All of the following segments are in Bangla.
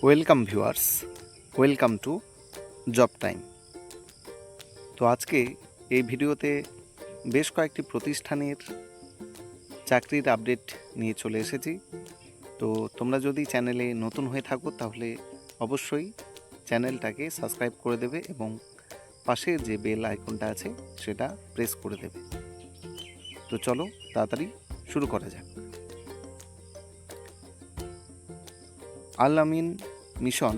Welcome viewers, welcome to job time. তো আজকে এই ভিডিওতে বেশ কয়েকটি প্রতিষ্ঠানের চাকরির আপডেট নিয়ে চলে এসেছি। তো তোমরা যদি চ্যানেলে নতুন হয়ে থাকো তাহলে অবশ্যই চ্যানেলটাকে সাবস্ক্রাইব করে দেবে এবং পাশে যে বেল আইকনটা আছে সেটা প্রেস করে দেবে। তো চলো তাড়াতাড়ি শুরু করা যাক। আল আমিন মিশন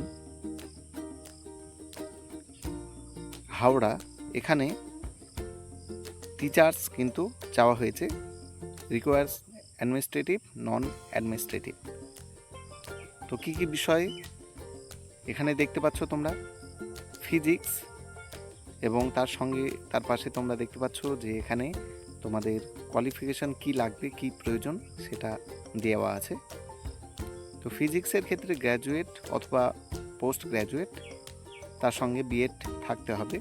হাওড়া, এখানে টিচার্স কিন্তু চাওয়া হয়েছে, রিকোয়ার্স অ্যাডমিনিস্ট্রেটিভ, নন অ্যাডমিনিস্ট্রেটিভ। তো কী কী বিষয় এখানে দেখতে পাচ্ছ তোমরা, ফিজিক্স এবং তার পাশে তোমরা দেখতে পাচ্ছ যে এখানে তোমাদের কোয়ালিফিকেশন কি লাগবে, কি প্রয়োজন সেটা দেওয়া আছে। তো ফিজিক্সের ক্ষেত্রে গ্র্যাজুয়েট অথবা পোস্ট গ্র্যাজুয়েট, তার সঙ্গে বিএড থাকতে হবে।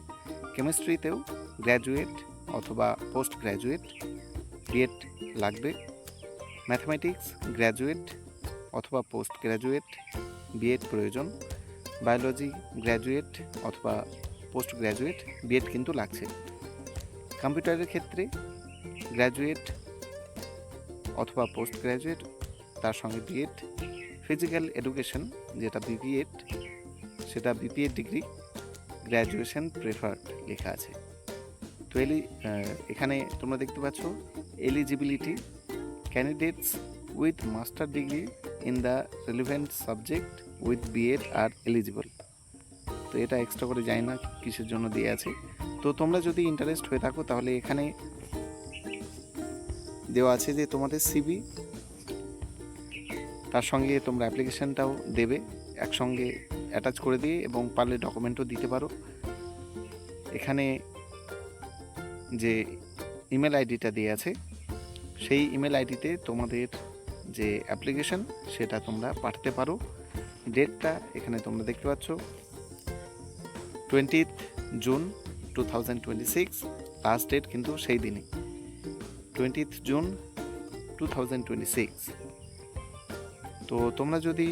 কেমিস্ট্রিতেও গ্র্যাজুয়েট অথবা পোস্ট গ্র্যাজুয়েট বিএড লাগবে। ম্যাথমেটিক্স গ্র্যাজুয়েট অথবা পোস্ট গ্র্যাজুয়েট বিএড প্রয়োজন। বায়োলজি গ্র্যাজুয়েট অথবা পোস্ট গ্র্যাজুয়েট বিএড কিন্তু লাগছে। কম্পিউটারের ক্ষেত্রে গ্র্যাজুয়েট অথবা পোস্ট গ্র্যাজুয়েট, তার সঙ্গে বিএড। ফিজিক্যাল এডুকেশন যেটা বিপিএড, সেটা বিপিএড ডিগ্রি, গ্র্যাজুয়েশন প্রেফার্ড লেখা আছে। তো এখানে তোমরা দেখতে পাচ্ছ eligibility, candidates with master degree in the relevant subject with B Ed are eligible. তো এটা এক্সট্রা করে যায় না কিসের জন্য দিয়ে আছে। তো তোমরা যদি ইন্টারেস্ট হয়ে থাকো তাহলে এখানে দেওয়া আছে যে তোমাদের সিভি, তার সঙ্গে তোমরা অ্যাপ্লিকেশানটাও দেবে একসঙ্গে অ্যাটাচ করে দিয়ে, এবং পারলে ডকুমেন্টও দিতে পারো। এখানে যে ইমেল আইডিটা দিয়ে আছে সেই ইমেল আইডিতে তোমাদের যে অ্যাপ্লিকেশান সেটা তোমরা পাঠাতে পারো। ডেটটা এখানে তোমরা দেখতে পাচ্ছ 20 জুন 2026, লাস্ট ডেট কিন্তু সেই দিনই 20 জুন 2026। তো তোমরা যদি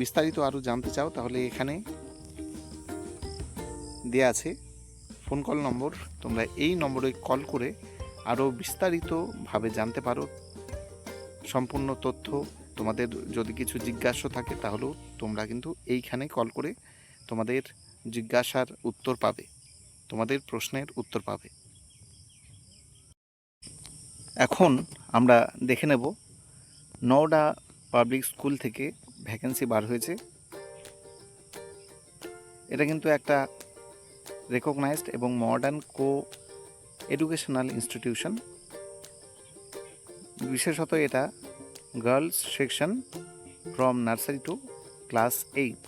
বিস্তারিত আরও জানতে চাও তাহলে এখানে দেওয়া আছে ফোন কল নম্বর, তোমরা এই নম্বরে কল করে আরও বিস্তারিতভাবে জানতে পারো সম্পূর্ণ তথ্য। তোমাদের যদি কিছু জিজ্ঞাসা থাকে তাহলেও তোমরা কিন্তু এইখানে কল করে তোমাদের জিজ্ঞাসার উত্তর পাবে, তোমাদের প্রশ্নের উত্তর পাবে। এখন আমরা দেখে নেব নওডা পাবলিক স্কুল থেকে ভ্যাকেন্সি বার হয়েছে। এটা কিন্তু একটা রেকগনাইজড এবং মডার্ন এডুকেশনাল ইনস্টিটিউশন। বিশেষত এটা girls section from nursery to class 8।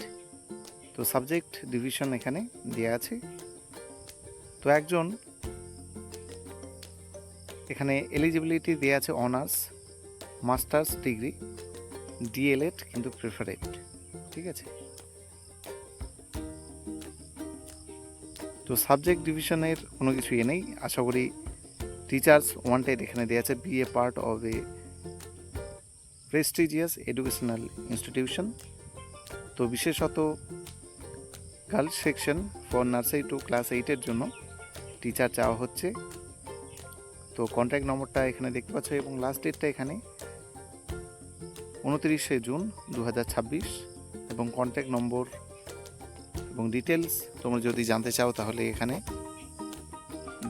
তো সাবজেক্ট ডিভিশন এখানে দেওয়া আছে। তো একজন এখানে এলিজিবিলিটি দেওয়া আছে অনার্স, মাস্টার্স ডিগ্রি, ডিএলএড কিন্তু প্রেফারেড, ঠিক আছে। তো সাবজেক্ট ডিভিশনের কোনো কিছু নেই, আশা করি টিচার্স ওয়ান্টেড এখানে দেওয়া আছে, be a part of a prestigious educational institution. তো বিশেষত girls section for nursery to class 8-এর জন্য টিচার চাওয়া হচ্ছে। তো কন্ট্যাক্ট নম্বরটা এখানে দেখতে পাচ্ছ এবং লাস্ট ডেটটা এখানে 29 জুন 2026, এবং কন্ট্যাক্ট নম্বর এবং ডিটেলস তোমরা যদি জানতে চাও তাহলে এখানে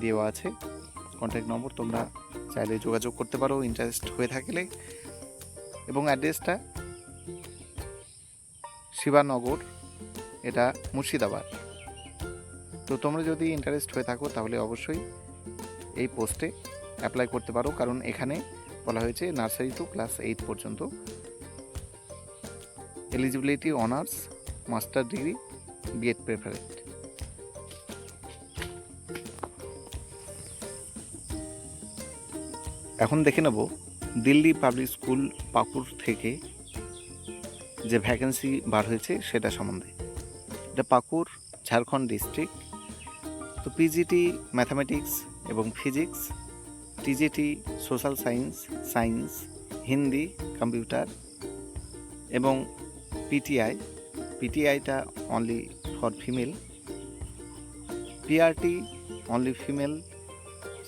দেওয়া আছে কন্ট্যাক্ট নম্বর, তোমরা চাইলে যোগাযোগ করতে পারো ইন্টারেস্ট হয়ে থাকলে। এবং অ্যাড্রেসটা শিবানগর, এটা মুর্শিদাবাদ। তো তোমরা যদি ইন্টারেস্ট হয়ে থাকো তাহলে অবশ্যই এই পোস্টে অ্যাপ্লাই করতে পারো, কারণ এখানে বলা হয়েছে নার্সারি টু ক্লাস 8 পর্যন্ত, eligibility honours, master degree, BEd preferred. এখন দেখে নেব দিল্লি পাবলিক স্কুল পাকুর থেকে যে ভ্যাকেন্সি বার হয়েছে সেটা সম্বন্ধে। এটা পাকুর, ঝাড়খণ্ড ডিস্ট্রিক্ট। তো পিজিটি ম্যাথামেটিক্স এবং physics, TGT social science, Hindi, computer এবং পিটিআই, পিটিআইটা only for female, PRT only female,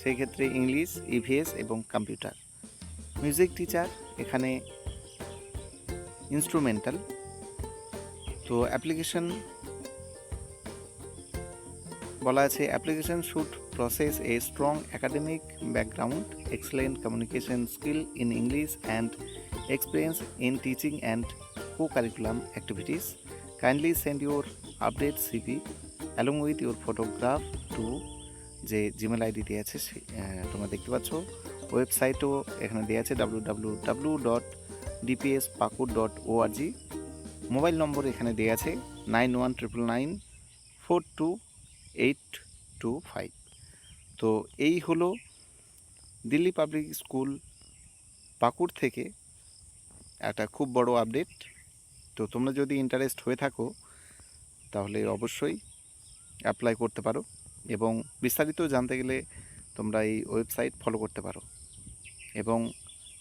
সেই ক্ষেত্রে ইংলিশ, ইভিএস এবং কম্পিউটার। মিউজিক টিচার এখানে ইনস্ট্রুমেন্টাল। তো অ্যাপ্লিকেশন বলা আছে application should process a strong academic background, excellent communication skill in English and experience in teaching and co-curriculum activities. Kindly send your update CV along with your photograph to যে জিমেল আইডি দেওয়া আছে তোমরা দেখতে পাচ্ছ। ওয়েবসাইটও এখানে দেওয়া আছে www.dpspakur.org। মোবাইল নম্বর এখানে দেওয়া আছে 9199942825। তো এই হলো দিল্লি পাবলিক স্কুল পাকুড় থেকে একটা খুব বড় আপডেট। তো তোমরা যদি ইন্টারেস্ট হয়ে থাকো তাহলে অবশ্যই অ্যাপ্লাই করতে পারো, এবং বিস্তারিত জানতে গেলে তোমরা এই ওয়েবসাইট ফলো করতে পারো, এবং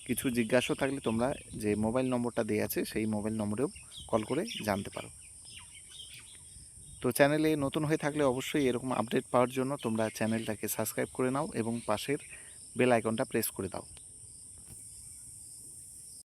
কিছু জিজ্ঞাসা থাকলে তোমরা যে মোবাইল নম্বরটা দেওয়া আছে সেই মোবাইল নম্বরেও কল করে জানতে পারো। তো চ্যানেলে নতুন হয়ে থাকলে অবশ্যই এরকম আপডেট পাওয়ার জন্য তোমরা চ্যানেলটাকে সাবস্ক্রাইব করে নাও এবং পাশের বেল আইকনটা প্রেস করে দাও।